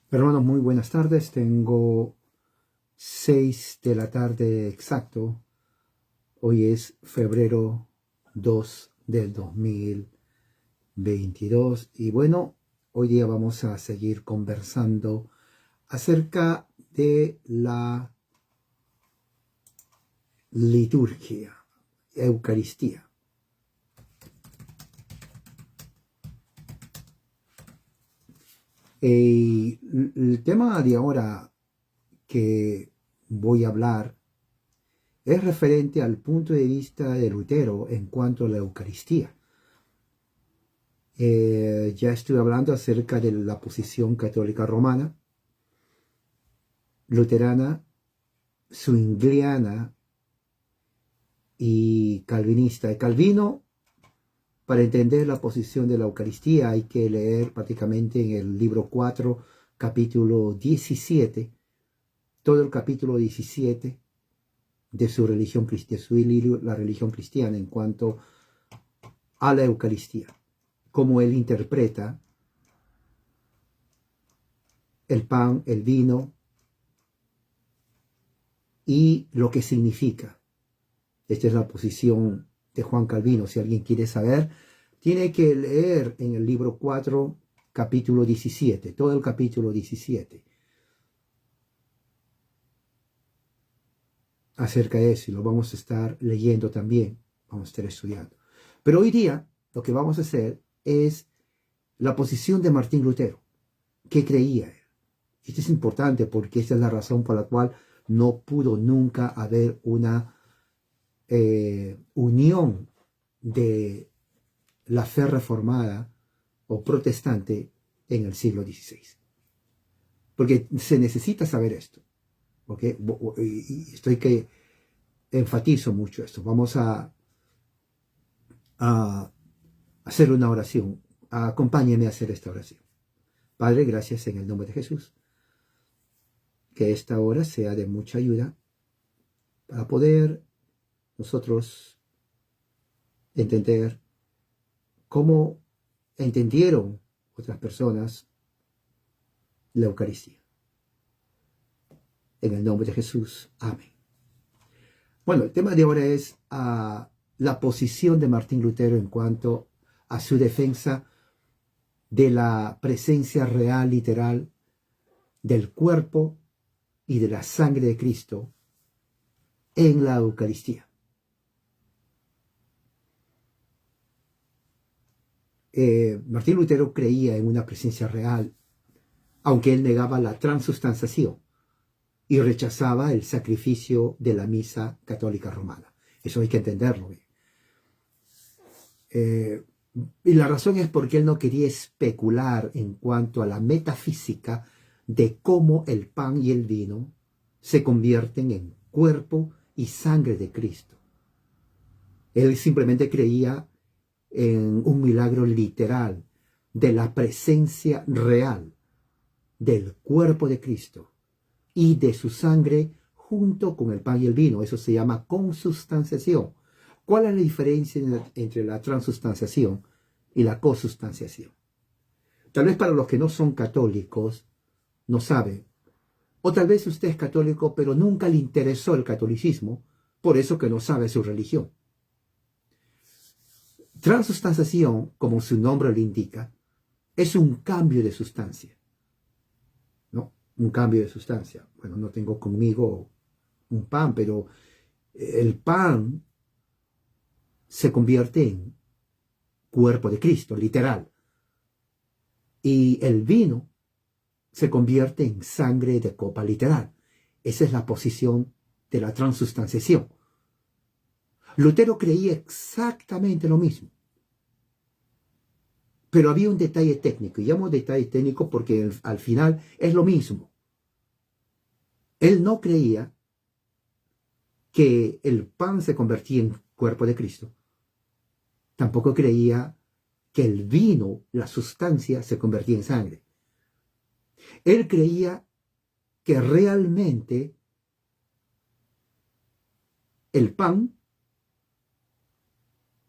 Hermanos, muy buenas tardes. Tengo 6 de la tarde exacto. Hoy es febrero 2 del 2022. Y bueno, hoy día vamos a seguir conversando acerca de la liturgia, Eucaristía. El tema de ahora que voy a hablar es referente al punto de vista de Lutero en cuanto a la Eucaristía. Ya estuve hablando acerca de la posición católica romana, luterana, zwingliana y calvinista. Y Calvino, para entender la posición de la Eucaristía, hay que leer prácticamente en el libro 4, capítulo 17, todo el capítulo 17 de su religión, la religión cristiana en cuanto a la Eucaristía, cómo él interpreta el pan, el vino y lo que significa. Esta es la posición de Juan Calvino. Si alguien quiere saber, tiene que leer en el libro 4, capítulo 17, todo el capítulo 17, acerca de eso, y lo vamos a estar leyendo también, vamos a estar estudiando. Pero hoy día lo que vamos a hacer es la posición de Martín Lutero. ¿Qué creía él? Esto es importante porque esta es la razón por la cual no pudo nunca haber una unión de la fe reformada o protestante en el siglo XVI. Porque se necesita saber esto. ¿Okay? Y estoy que enfatizo mucho esto. Vamos a hacer una oración. Acompáñeme a hacer esta oración. Padre, gracias en el nombre de Jesús. Que esta hora sea de mucha ayuda para poder nosotros entender cómo entendieron otras personas la Eucaristía. En el nombre de Jesús. Amén. Bueno, el tema de ahora es la posición de Martín Lutero en cuanto a su defensa de la presencia real, literal, del cuerpo y de la sangre de Cristo en la Eucaristía. Martín Lutero creía en una presencia real, aunque él negaba la transustanciación y rechazaba el sacrificio de la misa católica romana. Eso hay que entenderlo. Y la razón es porque él no quería especular en cuanto a la metafísica de cómo el pan y el vino se convierten en cuerpo y sangre de Cristo. Él simplemente creía en un milagro literal de la presencia real del cuerpo de Cristo y de su sangre junto con el pan y el vino. Eso se llama consustanciación. ¿Cuál es la diferencia entre la transustanciación y la consustanciación? Tal vez para los que no son católicos no saben, o tal vez usted es católico pero nunca le interesó el catolicismo, por eso que no sabe su religión. Transustanciación, como su nombre lo indica, es un cambio de sustancia, ¿no? Un cambio de sustancia. Bueno, no tengo conmigo un pan, pero el pan se convierte en cuerpo de Cristo, literal. Y el vino se convierte en sangre de copa, literal. Esa es la posición de la transustanciación. Lutero creía exactamente lo mismo. Pero había un detalle técnico, y llamo detalle técnico porque al final es lo mismo. Él no creía que el pan se convertía en cuerpo de Cristo. Tampoco creía que el vino, la sustancia, se convertía en sangre. Él creía que realmente el pan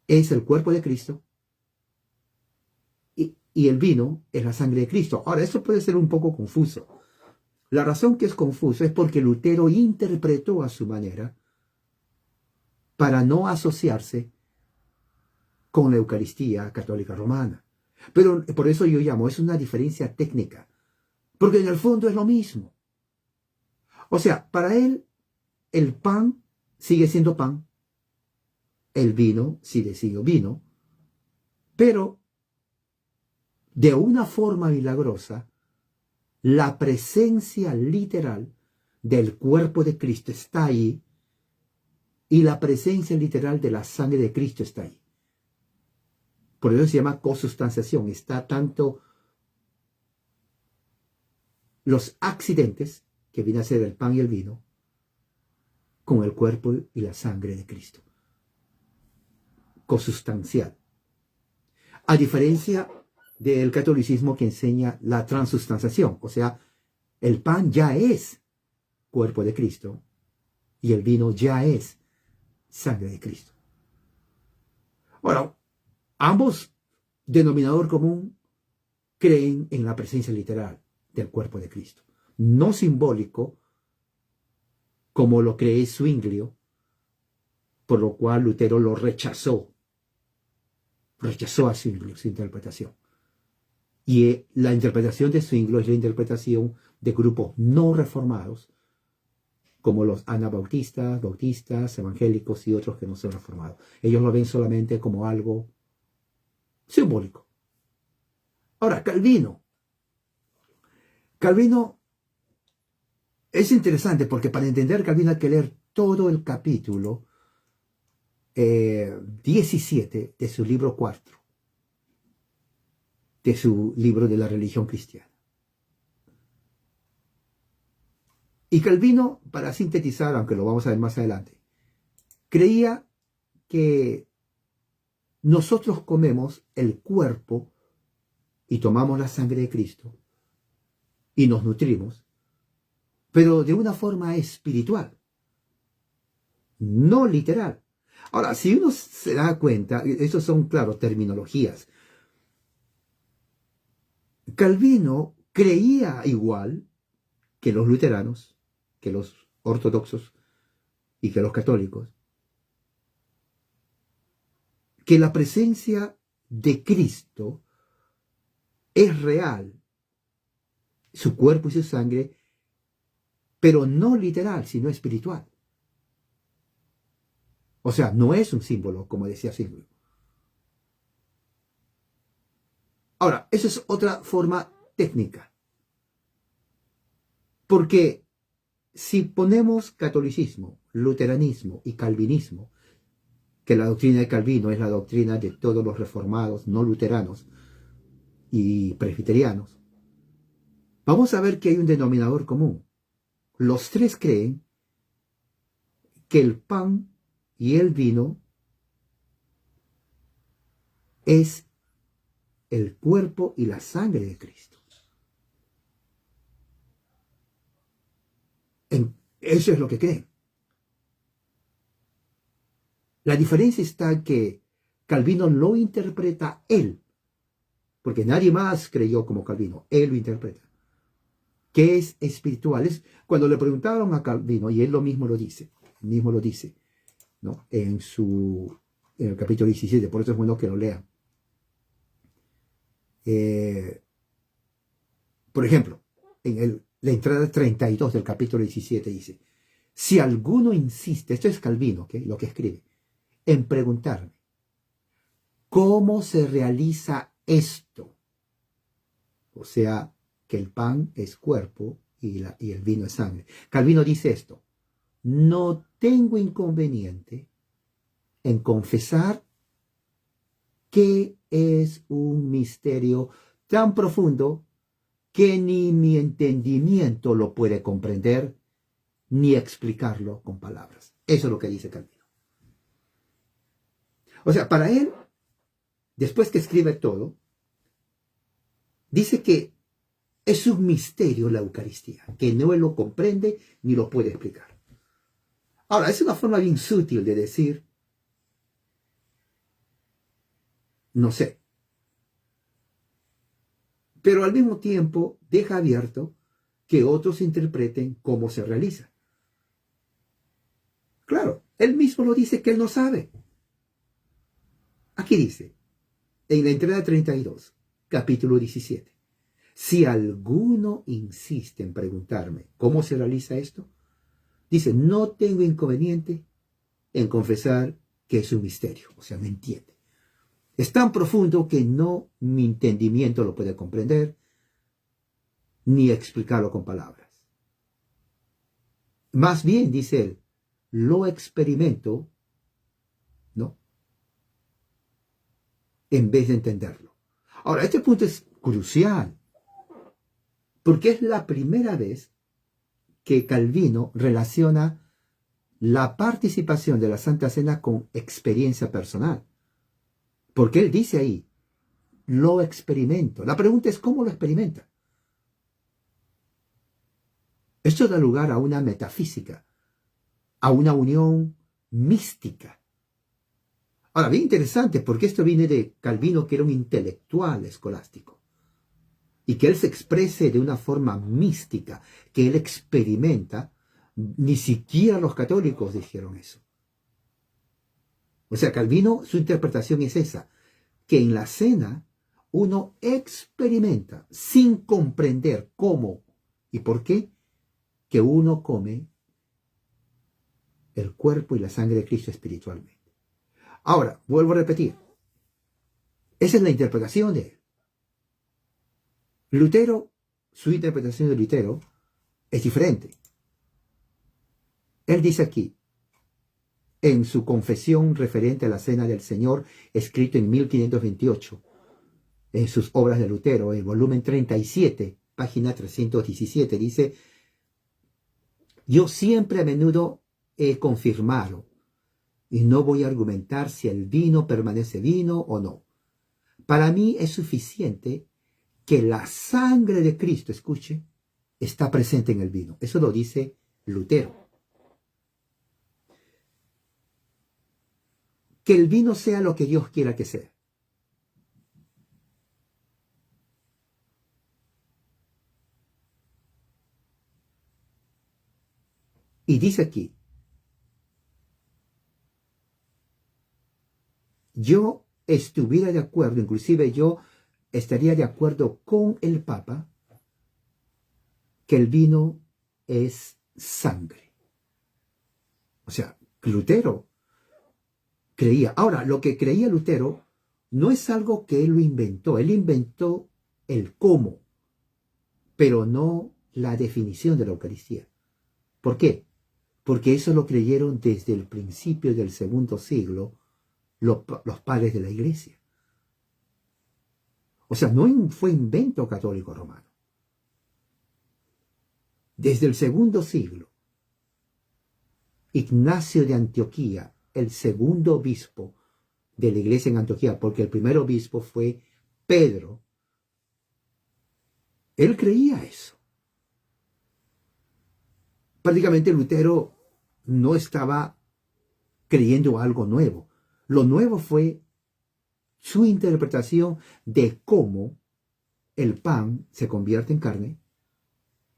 es el cuerpo de Cristo y el vino es la sangre de Cristo. Ahora, eso puede ser un poco confuso. La razón que es confuso es porque Lutero interpretó a su manera para no asociarse con la Eucaristía católica romana. Pero por eso yo llamo, es una diferencia técnica, porque en el fondo es lo mismo. O sea, para él el pan sigue siendo pan, el vino sigue siendo vino, pero de una forma milagrosa, la presencia literal del cuerpo de Cristo está ahí y la presencia literal de la sangre de Cristo está ahí. Por eso se llama cosustanciación. Está tanto los accidentes, que viene a ser el pan y el vino, con el cuerpo y la sangre de Cristo. Cosustancial. A diferencia del catolicismo que enseña la transustanciación, o sea, el pan ya es cuerpo de Cristo y el vino ya es sangre de Cristo. Bueno, ambos, denominador común, creen en la presencia literal del cuerpo de Cristo, no simbólico como lo cree Zwinglio, por lo cual Lutero lo rechazó a Zwinglio su interpretación. Y la interpretación de Zwinglio es la interpretación de grupos no reformados, como los anabautistas, bautistas, evangélicos y otros que no son reformados. Ellos lo ven solamente como algo simbólico. Ahora, Calvino es interesante porque para entender Calvino hay que leer todo el capítulo 17 de su libro 4, de su libro de la religión cristiana. Y Calvino, para sintetizar, aunque lo vamos a ver más adelante, creía que nosotros comemos el cuerpo y tomamos la sangre de Cristo y nos nutrimos, pero de una forma espiritual, no literal. Ahora, si uno se da cuenta, esas son, claro, terminologías. Calvino creía igual que los luteranos, que los ortodoxos y que los católicos, que la presencia de Cristo es real, su cuerpo y su sangre, pero no literal, sino espiritual. O sea, no es un símbolo, como decía Silvio. Ahora, eso es otra forma técnica. Porque si ponemos catolicismo, luteranismo y calvinismo, que la doctrina de Calvino es la doctrina de todos los reformados no luteranos y presbiterianos, vamos a ver que hay un denominador común. Los tres creen que el pan y el vino es el cuerpo y la sangre de Cristo. Eso es lo que creen. La diferencia está en que Calvino lo interpreta él, porque nadie más creyó como Calvino, él lo interpreta. ¿Qué es espiritual? Cuando le preguntaron a Calvino, y él mismo lo dice, ¿no? en el capítulo 17, por eso es bueno que lo lean. Por ejemplo, en la entrada 32 del capítulo 17 dice, si alguno insiste, esto es Calvino, ¿okay? Lo que escribe, en preguntarme, ¿cómo se realiza esto? O sea, que el pan es cuerpo y el vino es sangre. Calvino dice esto, no tengo inconveniente en confesar que es un misterio tan profundo que ni mi entendimiento lo puede comprender ni explicarlo con palabras. Eso es lo que dice Calvino. O sea, para él, después que escribe todo, dice que es un misterio la Eucaristía, que no él lo comprende ni lo puede explicar. Ahora, es una forma bien sutil de decir, no sé, pero al mismo tiempo deja abierto que otros interpreten cómo se realiza. Claro, él mismo lo dice que él no sabe. Aquí dice, en la entrada 32, capítulo 17, si alguno insiste en preguntarme cómo se realiza esto, dice, no tengo inconveniente en confesar que es un misterio, o sea, no entiende. Es tan profundo que no mi entendimiento lo puede comprender, ni explicarlo con palabras. Más bien, dice él, lo experimento, ¿no? En vez de entenderlo. Ahora, este punto es crucial, porque es la primera vez que Calvino relaciona la participación de la Santa Cena con experiencia personal. Porque él dice ahí, lo experimento. La pregunta es, ¿cómo lo experimenta? Esto da lugar a una metafísica, a una unión mística. Ahora, bien interesante, porque esto viene de Calvino, que era un intelectual escolástico, y que él se exprese de una forma mística, que él experimenta. Ni siquiera los católicos dijeron eso. O sea, Calvino, su interpretación es esa, que en la cena uno experimenta sin comprender cómo y por qué, que uno come el cuerpo y la sangre de Cristo espiritualmente. Ahora, vuelvo a repetir, esa es la interpretación de él. Lutero, su interpretación de Lutero es diferente. Él dice aquí, en su confesión referente a la Cena del Señor, escrito en 1528, en sus obras de Lutero, el volumen 37, página 317, dice, yo siempre a menudo he confirmado, y no voy a argumentar si el vino permanece vino o no. Para mí es suficiente que la sangre de Cristo, escuche, está presente en el vino. Eso lo dice Lutero. Que el vino sea lo que Dios quiera que sea. Y dice aquí, yo estuviera de acuerdo, inclusive yo estaría de acuerdo con el Papa, que el vino es sangre. O sea, Lutero creía. Ahora, lo que creía Lutero no es algo que él lo inventó. Él inventó el cómo, pero no la definición de la Eucaristía. ¿Por qué? Porque eso lo creyeron desde el principio del segundo siglo los padres de la Iglesia. O sea, no fue invento católico romano. Desde el segundo siglo, Ignacio de Antioquía, el segundo obispo de la iglesia en Antioquía, porque el primer obispo fue Pedro, él creía eso. Prácticamente Lutero no estaba creyendo algo nuevo. Lo nuevo fue su interpretación de cómo el pan se convierte en carne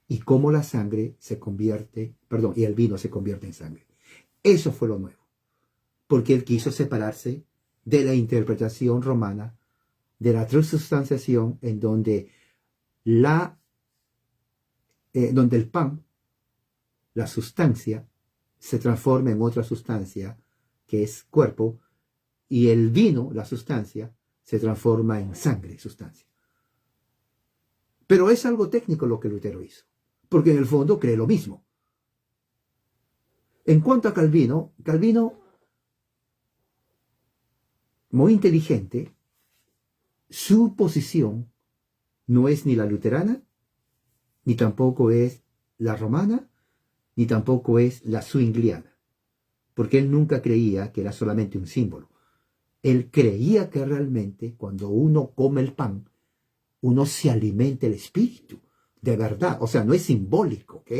y cómo la sangre se convierte, perdón, y el vino se convierte en sangre. Eso fue lo nuevo, porque él quiso separarse de la interpretación romana de la transustanciación, en donde donde el pan, la sustancia, se transforma en otra sustancia que es cuerpo, y el vino, la sustancia, se transforma en sangre, sustancia. Pero es algo técnico lo que Lutero hizo, porque en el fondo cree lo mismo. En cuanto a Calvino, muy inteligente, su posición no es ni la luterana, ni tampoco es la romana, ni tampoco es la zwingliana, porque él nunca creía que era solamente un símbolo. Él creía que realmente cuando uno come el pan, uno se alimenta el espíritu, de verdad, o sea, no es simbólico, ¿ok?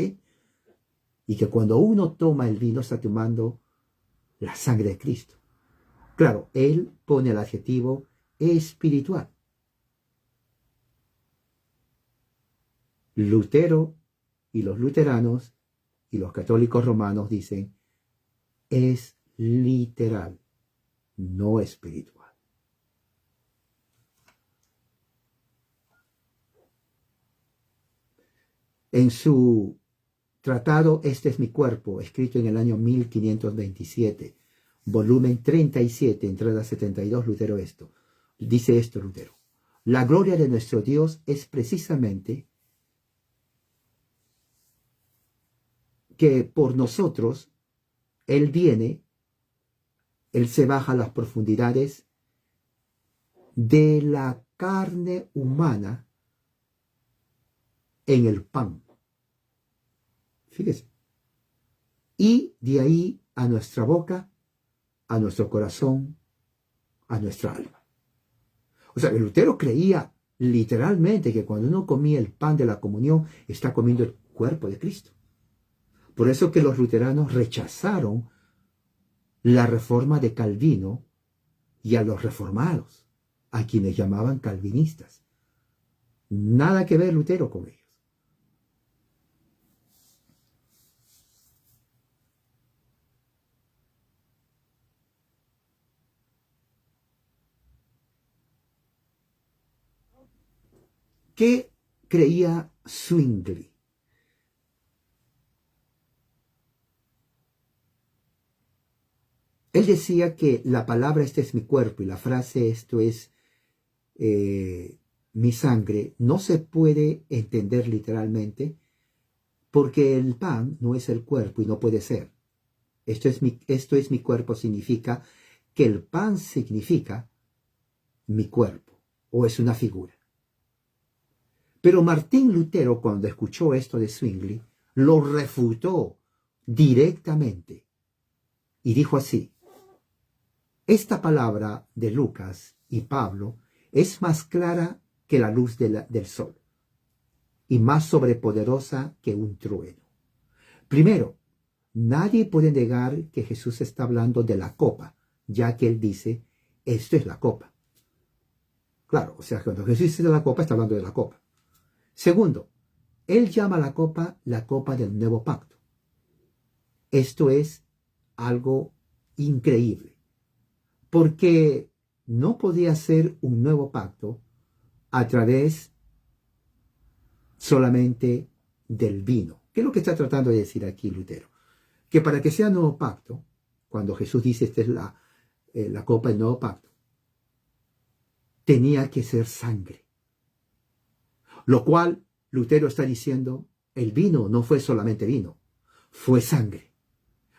Y que cuando uno toma el vino está tomando la sangre de Cristo. Claro, él pone el adjetivo espiritual. Lutero y los luteranos y los católicos romanos dicen, es literal, no espiritual. En su tratado Este es mi cuerpo, escrito en el año 1527, volumen 37, entrada 72, Lutero dice esto Lutero: la gloria de nuestro Dios es precisamente que por nosotros Él viene, Él se baja a las profundidades de la carne humana en el pan. Fíjese. Y de ahí a nuestra boca, a nuestro corazón, a nuestra alma. O sea, Lutero creía literalmente que cuando uno comía el pan de la comunión, está comiendo el cuerpo de Cristo. Por eso que los luteranos rechazaron la reforma de Calvino y a los reformados, a quienes llamaban calvinistas. Nada que ver Lutero con ellos. ¿Qué creía Zwingli? Él decía que la palabra este es mi cuerpo y la frase esto es mi sangre no se puede entender literalmente porque el pan no es el cuerpo y no puede ser. Esto es mi cuerpo significa que el pan significa mi cuerpo o es una figura. Pero Martín Lutero, cuando escuchó esto de Zwingli, lo refutó directamente y dijo así: esta palabra de Lucas y Pablo es más clara que la luz del sol y más sobrepoderosa que un trueno. Primero, nadie puede negar que Jesús está hablando de la copa, ya que él dice, esto es la copa. Claro, o sea, cuando Jesús dice de la copa, está hablando de la copa. Segundo, él llama a la copa del nuevo pacto. Esto es algo increíble, porque no podía ser un nuevo pacto a través solamente del vino. ¿Qué es lo que está tratando de decir aquí Lutero? Que para que sea nuevo pacto, cuando Jesús dice esta es la copa del nuevo pacto, tenía que ser sangre. Lo cual Lutero está diciendo, el vino no fue solamente vino, fue sangre.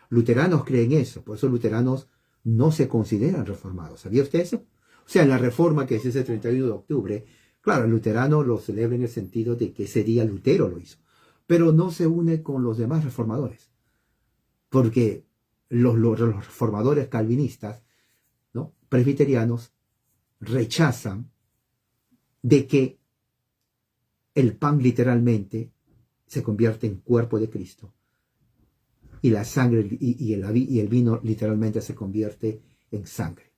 Luteranos creen eso, por eso luteranos no se consideran reformados. ¿Sabía usted eso? O sea, en la reforma que es ese 31 de octubre, claro, el luterano lo celebra en el sentido de que ese día Lutero lo hizo, pero no se une con los demás reformadores, porque los reformadores calvinistas, ¿no?, presbiterianos, rechazan de que el pan literalmente se convierte en cuerpo de Cristo y la sangre y el vino literalmente se convierte en sangre.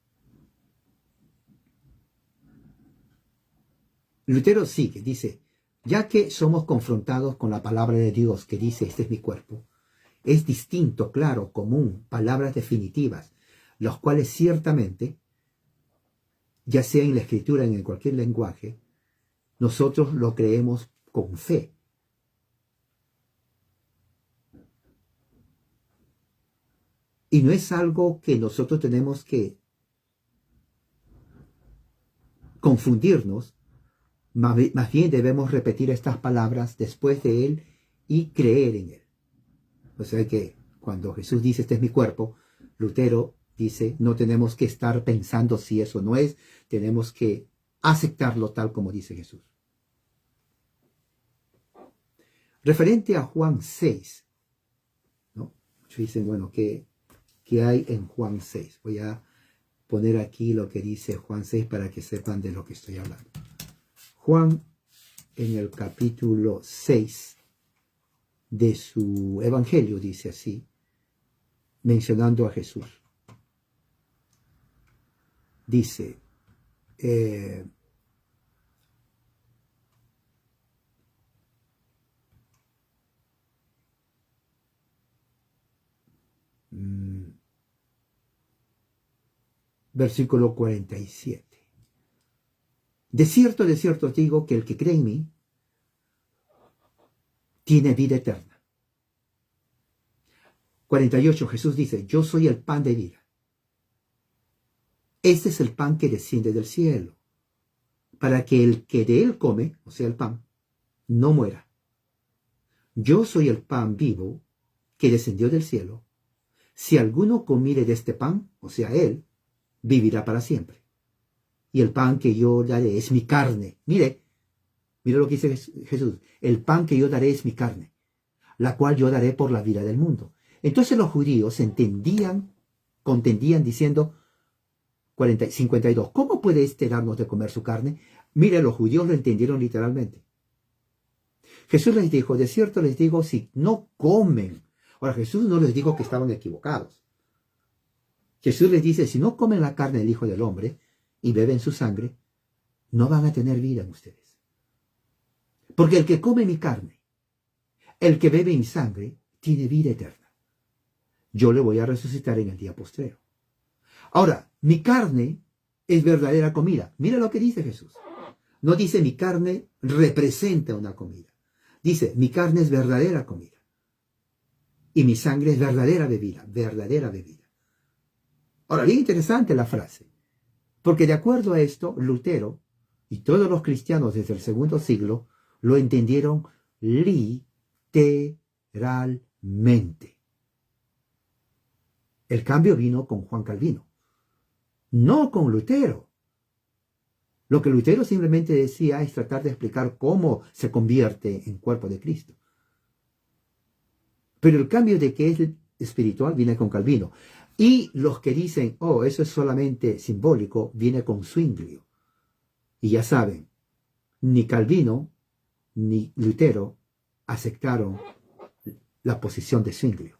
Lutero sigue, dice, ya que somos confrontados con la palabra de Dios que dice, este es mi cuerpo, es distinto, claro, común, palabras definitivas, los cuales ciertamente, ya sea en la escritura, en cualquier lenguaje, nosotros lo creemos con fe. Y no es algo que nosotros tenemos que confundirnos, más bien debemos repetir estas palabras después de él y creer en él. O sea que cuando Jesús dice, este es mi cuerpo, Lutero dice, no tenemos que estar pensando si eso no es, tenemos que aceptarlo tal como dice Jesús. Referente a Juan 6, ¿no? Muchos dicen, bueno, ¿qué hay en Juan 6? Voy a poner aquí lo que dice Juan 6 para que sepan de lo que estoy hablando. Juan, en el capítulo 6 de su evangelio, dice así, mencionando a Jesús. Dice, versículo 47. De cierto os digo que el que cree en mí tiene vida eterna. 48, Jesús dice, yo soy el pan de vida. Este es el pan que desciende del cielo, para que el que de él come, o sea el pan, no muera. Yo soy el pan vivo que descendió del cielo. Si alguno comiere de este pan, o sea él, vivirá para siempre. Y el pan que yo daré es mi carne. Mire lo que dice Jesús. El pan que yo daré es mi carne, la cual yo daré por la vida del mundo. Entonces los judíos contendían diciendo, 52, ¿cómo puede este darnos de comer su carne? Mire, los judíos lo entendieron literalmente. Jesús les dijo, de cierto les digo, si no comen. Ahora, Jesús no les dijo que estaban equivocados. Jesús les dice, si no comen la carne del Hijo del Hombre y beben su sangre, no van a tener vida en ustedes. Porque el que come mi carne, el que bebe mi sangre, tiene vida eterna. Yo le voy a resucitar en el día postrero. Ahora, mi carne es verdadera comida. Mira lo que dice Jesús. No dice mi carne representa una comida. Dice, mi carne es verdadera comida. Y mi sangre es verdadera bebida, verdadera bebida. Ahora, bien interesante la frase. Porque de acuerdo a esto, Lutero y todos los cristianos desde el segundo siglo lo entendieron literalmente. El cambio vino con Juan Calvino, no con Lutero. Lo que Lutero simplemente decía es tratar de explicar cómo se convierte en cuerpo de Cristo. Pero el cambio de que es espiritual viene con Calvino. Y los que dicen, oh, eso es solamente simbólico, viene con Zwinglio. Y ya saben, ni Calvino ni Lutero aceptaron la posición de Zwinglio.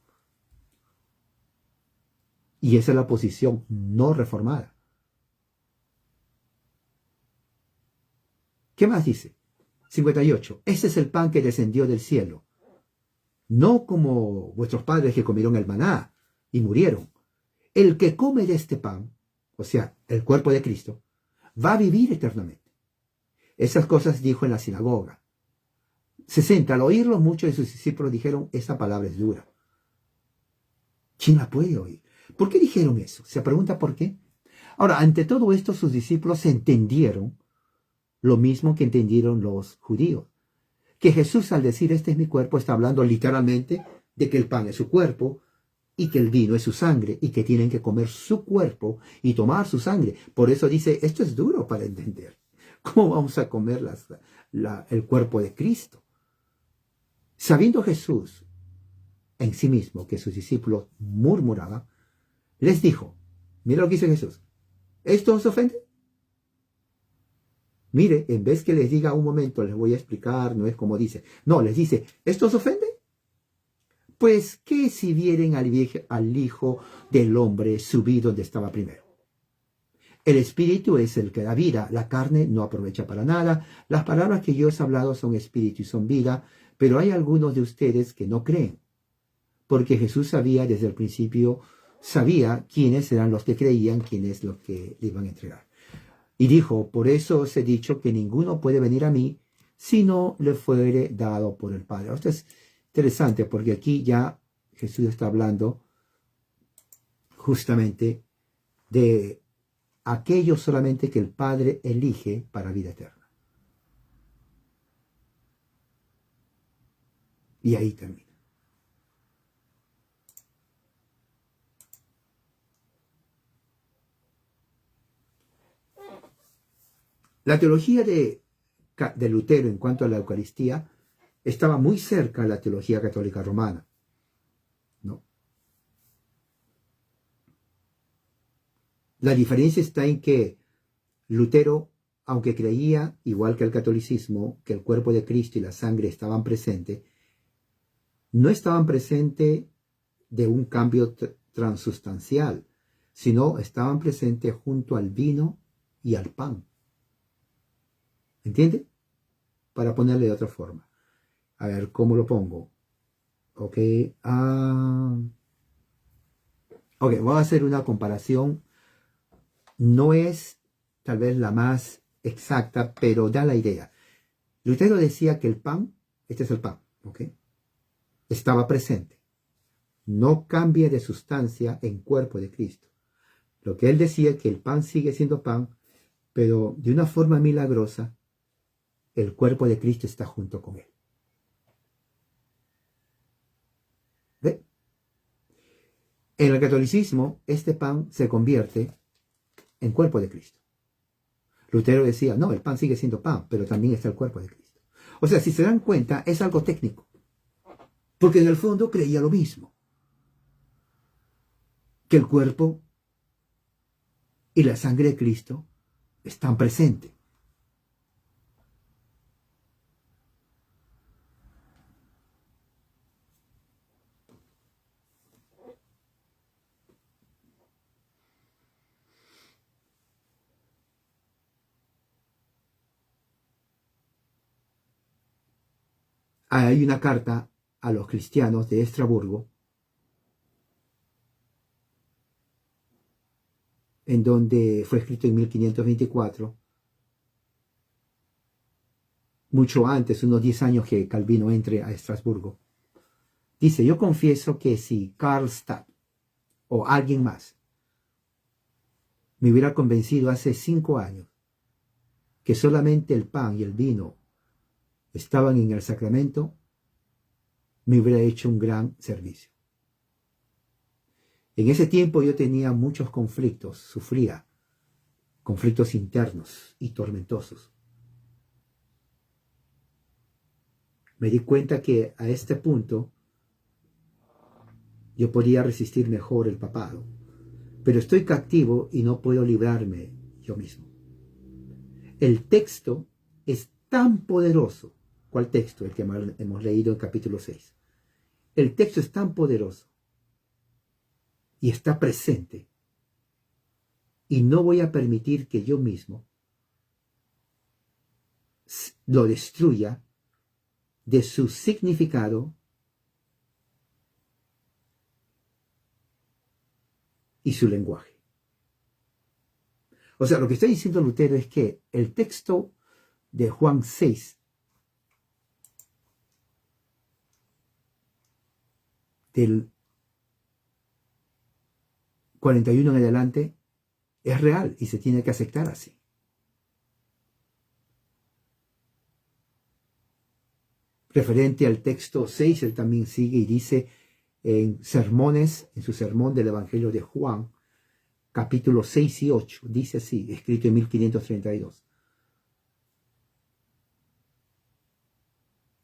Y esa es la posición no reformada. ¿Qué más dice? 58. Ese es el pan que descendió del cielo. No como vuestros padres que comieron el maná y murieron. El que come de este pan, o sea, el cuerpo de Cristo, va a vivir eternamente. Esas cosas dijo en la sinagoga. 60. Al oírlo, muchos de sus discípulos dijeron, esa palabra es dura. ¿Quién la puede oír? ¿Por qué dijeron eso? Se pregunta por qué. Ahora, ante todo esto, sus discípulos entendieron lo mismo que entendieron los judíos. Que Jesús, al decir, este es mi cuerpo, está hablando literalmente de que el pan es su cuerpo y que el vino es su sangre y que tienen que comer su cuerpo y tomar su sangre. Por eso dice, esto es duro para entender. ¿Cómo vamos a comer el cuerpo de Cristo? Sabiendo Jesús en sí mismo que sus discípulos murmuraban, les dijo, mira lo que dice Jesús, ¿esto os ofende? Mire, en vez que les diga un momento, les voy a explicar, no es como dice. No, les dice, ¿esto os ofende? Pues, ¿qué si vieren al Hijo del Hombre subir donde estaba primero? El Espíritu es el que da vida, la carne no aprovecha para nada. Las palabras que yo os he hablado son Espíritu y son vida, pero hay algunos de ustedes que no creen. Porque Jesús sabía desde el principio, sabía quiénes eran los que creían, quiénes los que le iban a entregar. Y dijo, por eso os he dicho que ninguno puede venir a mí si no le fuere dado por el Padre. Esto es interesante porque aquí ya Jesús está hablando justamente de aquello solamente que el Padre elige para vida eterna. Y ahí termina. La teología de Lutero en cuanto a la Eucaristía estaba muy cerca de la teología católica romana, ¿no? La diferencia está en que Lutero, aunque creía, igual que el catolicismo, que el cuerpo de Cristo y la sangre estaban presentes, no estaban presentes de un cambio transustancial, sino estaban presentes junto al vino y al pan. ¿Entiende? Para ponerle de otra forma. A ver, ¿cómo lo pongo? Ok. Ok, voy a hacer una comparación No es tal vez la más exacta, pero da la idea. Lutero decía que el pan, este es el pan, ¿ok? Estaba presente. No cambia de sustancia en cuerpo de Cristo. Lo que él decía es que el pan sigue siendo pan, pero de una forma milagrosa, el cuerpo de Cristo está junto con él. ¿Ve? En el catolicismo, este pan se convierte en cuerpo de Cristo. Lutero decía, no, el pan sigue siendo pan, pero también está el cuerpo de Cristo. O sea, si se dan cuenta, es algo técnico, porque en el fondo creía lo mismo, que el cuerpo y la sangre de Cristo están presentes. Hay una carta a los cristianos de Estrasburgo, en donde fue escrito en 1524, mucho antes, unos 10 años que Calvino entre a Estrasburgo. Dice, yo confieso que si Karlstadt o alguien más me hubiera convencido hace 5 años que solamente el pan y el vino estaban en el sacramento, me hubiera hecho un gran servicio. En ese tiempo yo tenía muchos conflictos, sufría conflictos internos y tormentosos. Me di cuenta que a este punto yo podía resistir mejor el papado, pero estoy cautivo y no puedo librarme yo mismo. El texto es tan poderoso. ¿Cuál texto? El que hemos leído en capítulo 6. El texto es tan poderoso y está presente, y no voy a permitir que yo mismo lo destruya de su significado y su lenguaje. O sea, lo que está diciendo Lutero es que el texto de Juan 6, del 41 en adelante, es real y se tiene que aceptar así. Referente al texto 6, él también sigue y dice en su sermón del Evangelio de Juan, capítulos 6 y 8, dice así, escrito en 1532.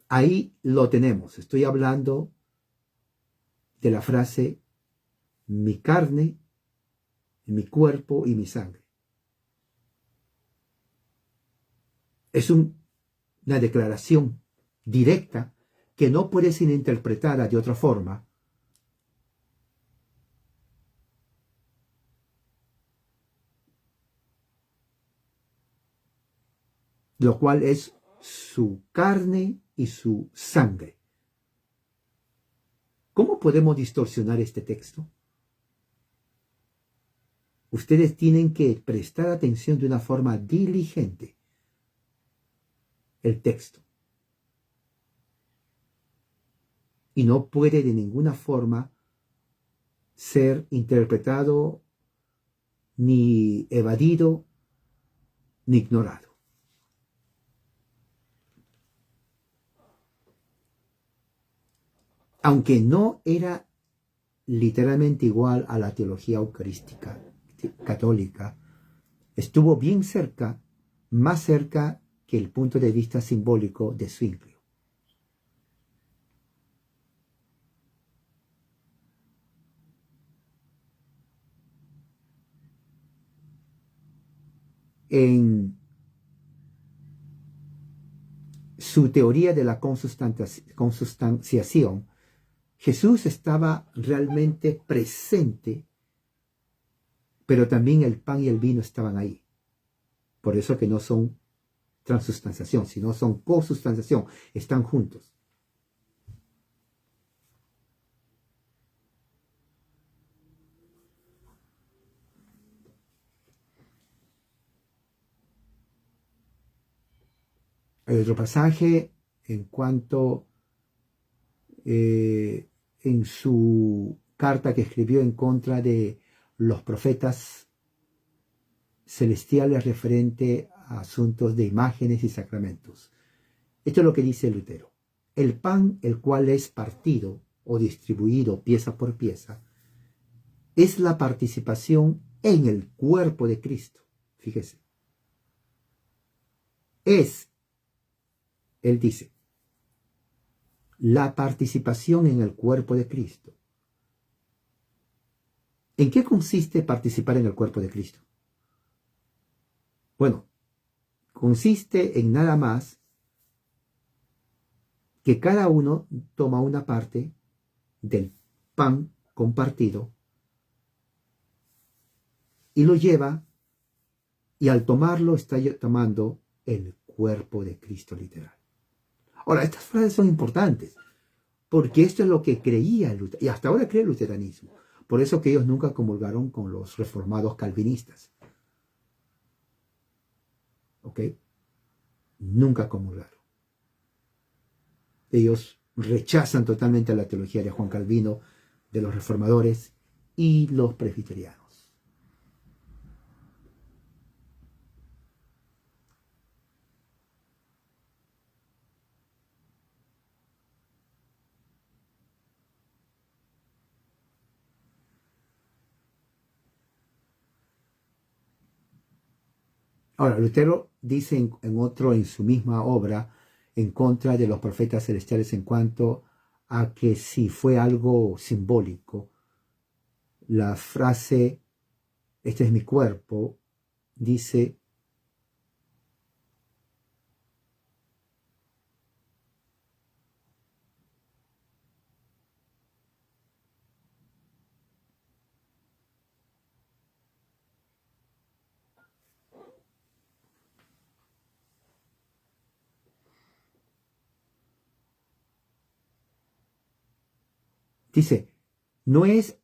Ahí lo tenemos. Estoy hablando de la frase mi carne, mi cuerpo y mi sangre. Es una declaración directa que no puede ser interpretada de otra forma, lo cual es su carne y su sangre. ¿Cómo podemos distorsionar este texto? Ustedes tienen que prestar atención de una forma diligente el texto. Y no puede de ninguna forma ser interpretado, ni evadido, ni ignorado. Aunque no era literalmente igual a la teología eucarística católica, estuvo bien cerca, más cerca que el punto de vista simbólico de Zwinglio. En su teoría de la consustanciación, Jesús estaba realmente presente, pero también el pan y el vino estaban ahí. Por eso que no son transustanciación, sino son consustanciación, están juntos. Hay otro pasaje en cuanto en su carta que escribió en contra de los profetas celestiales referente a asuntos de imágenes y sacramentos. Esto es lo que dice Lutero. El pan, el cual es partido o distribuido pieza por pieza, es la participación en el cuerpo de Cristo. Fíjese. Es, él dice, la participación en el cuerpo de Cristo. ¿En qué consiste participar en el cuerpo de Cristo? Bueno, consiste en nada más que cada uno toma una parte del pan compartido y lo lleva, y al tomarlo está tomando el cuerpo de Cristo literal. Ahora, estas frases son importantes, porque esto es lo que creía Lutero, y hasta ahora cree el luteranismo. Por eso que ellos nunca comulgaron con los reformados calvinistas. ¿Ok? Nunca comulgaron. Ellos rechazan totalmente la teología de Juan Calvino, de los reformadores y los presbiterianos. Ahora, Lutero dice en su misma obra, en contra de los profetas celestiales en cuanto a que si fue algo simbólico, la frase, este es mi cuerpo, dice, no es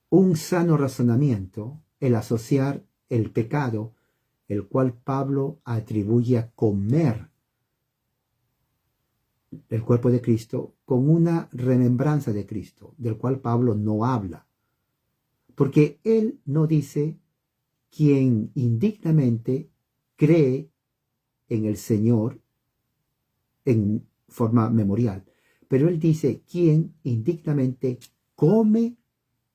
un sano razonamiento el asociar el pecado, el cual Pablo atribuye a comer el cuerpo de Cristo, con una remembranza de Cristo, del cual Pablo no habla. Porque él no dice quien indignamente cree en el Señor en forma memorial, pero él dice quien indignamente come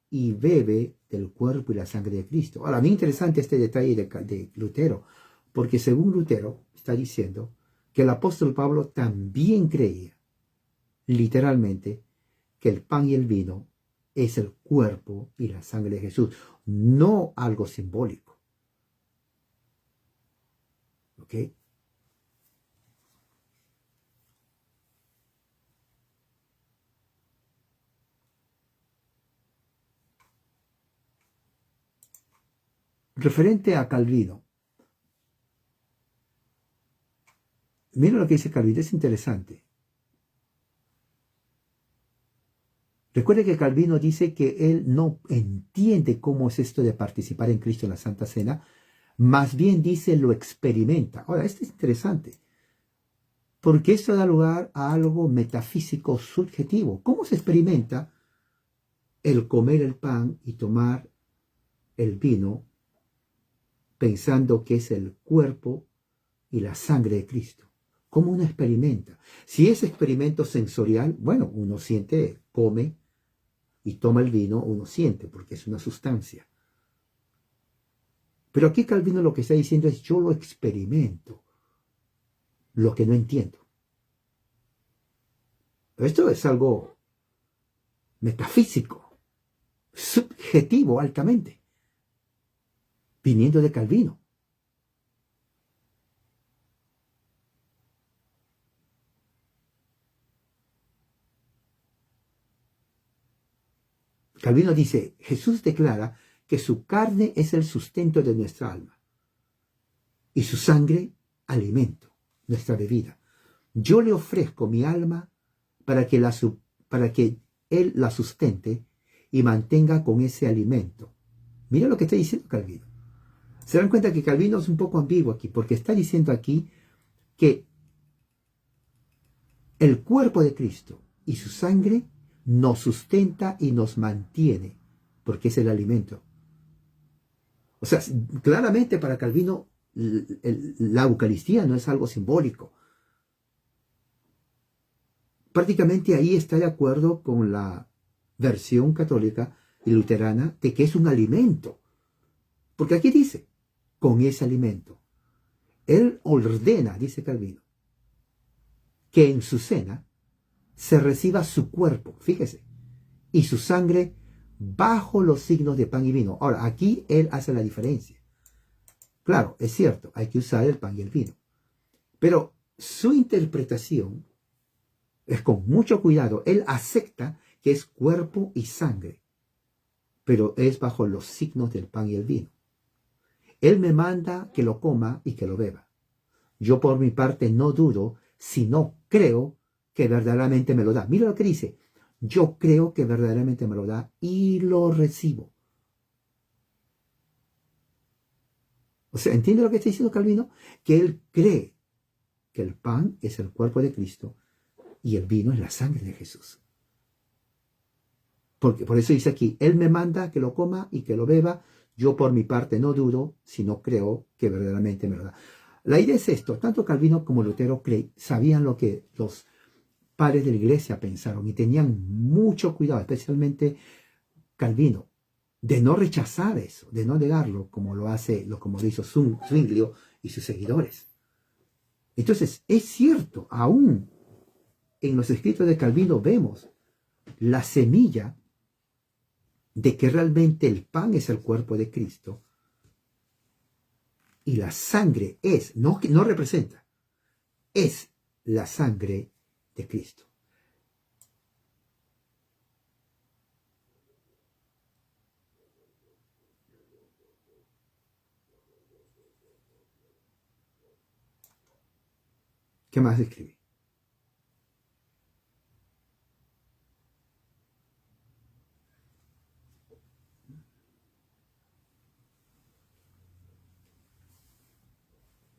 y bebe del cuerpo y la sangre de Cristo. Ahora, a mí interesante este detalle de Lutero, porque según Lutero está diciendo que el apóstol Pablo también creía, literalmente, que el pan y el vino es el cuerpo y la sangre de Jesús, no algo simbólico. ¿Ok? Referente a Calvino, mira lo que dice Calvino, es interesante. Recuerde que Calvino dice que él no entiende cómo es esto de participar en Cristo en la Santa Cena, más bien dice lo experimenta. Ahora, esto es interesante, porque esto da lugar a algo metafísico subjetivo. ¿Cómo se experimenta el comer el pan y tomar el vino pensando que es el cuerpo y la sangre de Cristo? ¿Cómo uno experimenta? Si es experimento sensorial, bueno, uno siente, come y toma el vino, uno siente, porque es una sustancia. Pero aquí Calvino lo que está diciendo es yo lo experimento, lo que no entiendo. Esto es algo metafísico, subjetivo altamente, viniendo de Calvino. Calvino dice, Jesús declara que su carne es el sustento de nuestra alma y su sangre alimento, nuestra bebida. Yo le ofrezco mi alma para que Él la sustente y mantenga con ese alimento. Mira lo que está diciendo Calvino. Se dan cuenta que Calvino es un poco ambiguo aquí, porque está diciendo aquí que el cuerpo de Cristo y su sangre nos sustenta y nos mantiene, porque es el alimento. O sea, claramente para Calvino la Eucaristía no es algo simbólico. Prácticamente ahí está de acuerdo con la versión católica y luterana de que es un alimento. Porque aquí dice, con ese alimento. Él ordena, dice Calvino, que en su cena se reciba su cuerpo, fíjese, y su sangre bajo los signos de pan y vino. Ahora, aquí él hace la diferencia. Claro, es cierto, hay que usar el pan y el vino. Pero su interpretación es con mucho cuidado. Él acepta que es cuerpo y sangre, pero es bajo los signos del pan y el vino. Él me manda que lo coma y que lo beba. Yo por mi parte no dudo, sino creo que verdaderamente me lo da. Mira lo que dice. Yo creo que verdaderamente me lo da y lo recibo. O sea, ¿entiende lo que está diciendo Calvino? Que él cree que el pan es el cuerpo de Cristo y el vino es la sangre de Jesús. Porque por eso dice aquí, él me manda que lo coma y que lo beba. Yo por mi parte no dudo, sino creo que verdaderamente me lo da. La idea es esto, tanto Calvino como Lutero sabían lo que los padres de la iglesia pensaron y tenían mucho cuidado, especialmente Calvino, de no rechazar eso, de no negarlo como lo hizo Zwinglio y sus seguidores. Entonces, es cierto, aún en los escritos de Calvino vemos la semilla de que realmente el pan es el cuerpo de Cristo y la sangre no representa, es la sangre de Cristo. ¿Qué más escribe?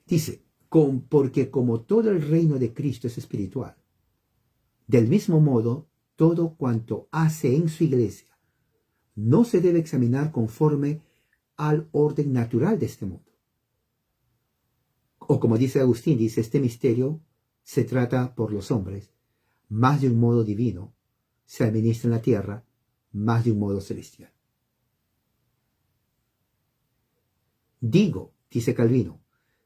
Dice, porque como todo el reino de Cristo es espiritual, del mismo modo, todo cuanto hace en su iglesia no se debe examinar conforme al orden natural de este mundo. O como dice Agustín, dice, este misterio se trata por los hombres, más de un modo divino, se administra en la tierra, más de un modo celestial. Digo, dice Calvino,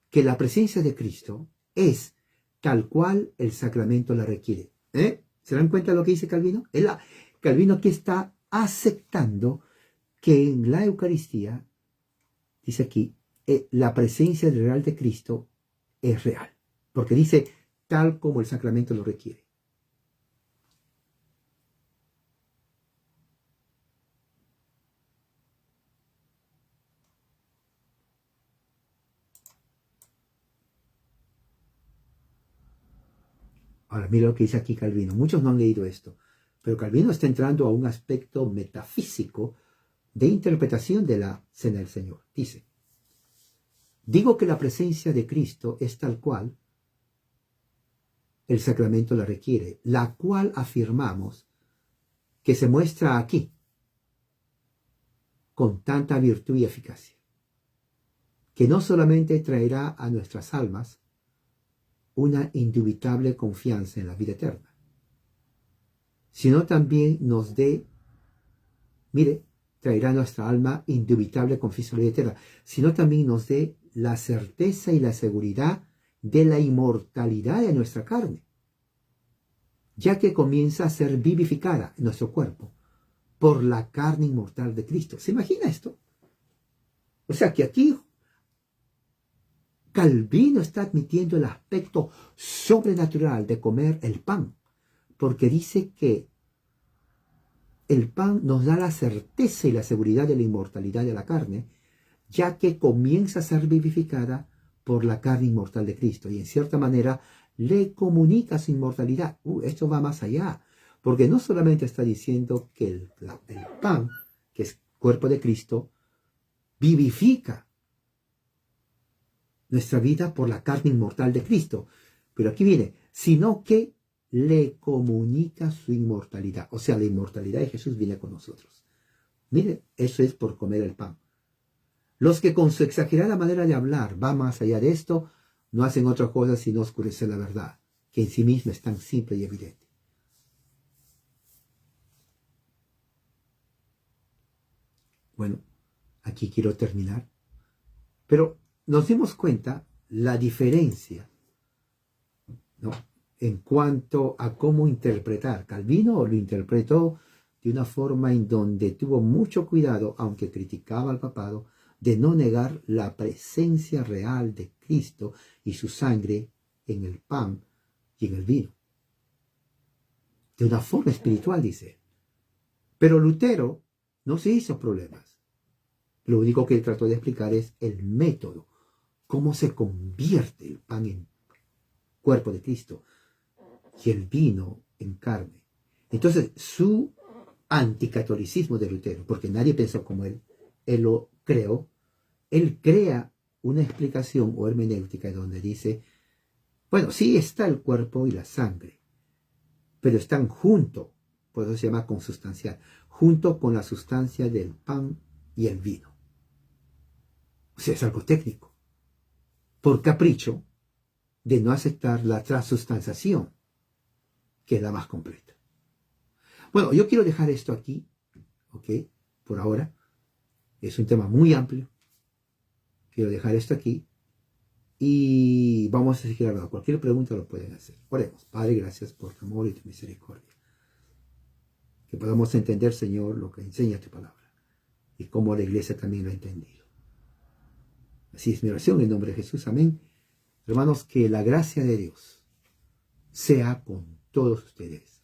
que la presencia de Cristo es tal cual el sacramento la requiere. ¿Se dan cuenta de lo que dice Calvino? Calvino aquí está aceptando que en la Eucaristía, dice aquí, la presencia real de Cristo es real. Porque dice, tal como el sacramento lo requiere. Ahora, mira lo que dice aquí Calvino. Muchos no han leído esto, pero Calvino está entrando a un aspecto metafísico de interpretación de la Cena del Señor. Dice, digo que la presencia de Cristo es tal cual el sacramento la requiere, la cual afirmamos que se muestra aquí con tanta virtud y eficacia, que no solamente traerá a nuestras almas una indubitable confianza en la vida eterna, sino también traerá a nuestra alma indubitable confianza en la vida eterna, sino también nos dé la certeza y la seguridad de la inmortalidad de nuestra carne, ya que comienza a ser vivificada en nuestro cuerpo por la carne inmortal de Cristo. ¿Se imagina esto? O sea que aquí Calvino está admitiendo el aspecto sobrenatural de comer el pan, porque dice que el pan nos da la certeza y la seguridad de la inmortalidad de la carne, ya que comienza a ser vivificada por la carne inmortal de Cristo y en cierta manera le comunica su inmortalidad. Esto va más allá, porque no solamente está diciendo que el pan, que es cuerpo de Cristo, vivifica nuestra vida por la carne inmortal de Cristo, Pero aquí viene, sino que le comunica su inmortalidad. O sea, la inmortalidad de Jesús viene con nosotros. Mire, eso es por comer el pan. Los que con su exagerada manera de hablar va más allá de esto, no hacen otra cosa sino oscurecer la verdad, que en sí misma es tan simple y evidente. Bueno, aquí quiero terminar. Pero nos dimos cuenta la diferencia, ¿no?, en cuanto a cómo interpretar. Calvino lo interpretó de una forma en donde tuvo mucho cuidado, aunque criticaba al papado, de no negar la presencia real de Cristo y su sangre en el pan y en el vino. De una forma espiritual, dice. Pero Lutero no se hizo problemas. Lo único que él trató de explicar es el método, cómo se convierte el pan en cuerpo de Cristo y el vino en carne. Entonces, su anticatolicismo de Lutero, porque nadie pensó como él lo creó, él crea una explicación o hermenéutica donde dice, bueno, sí está el cuerpo y la sangre, pero están juntos, por eso se llama consustancial, junto con la sustancia del pan y el vino. O sea, es algo técnico, por capricho de no aceptar la transustanciación, que es la más completa. Bueno, yo quiero dejar esto aquí, ¿ok? Por ahora. Es un tema muy amplio. Quiero dejar esto aquí. Y vamos a seguir hablando. Cualquier pregunta lo pueden hacer. Oremos. Padre, gracias por tu amor y tu misericordia. Que podamos entender, Señor, lo que enseña tu palabra. Y cómo la iglesia también lo ha entendido. Así es mi oración en nombre de Jesús. Amén. Hermanos, que la gracia de Dios sea con todos ustedes.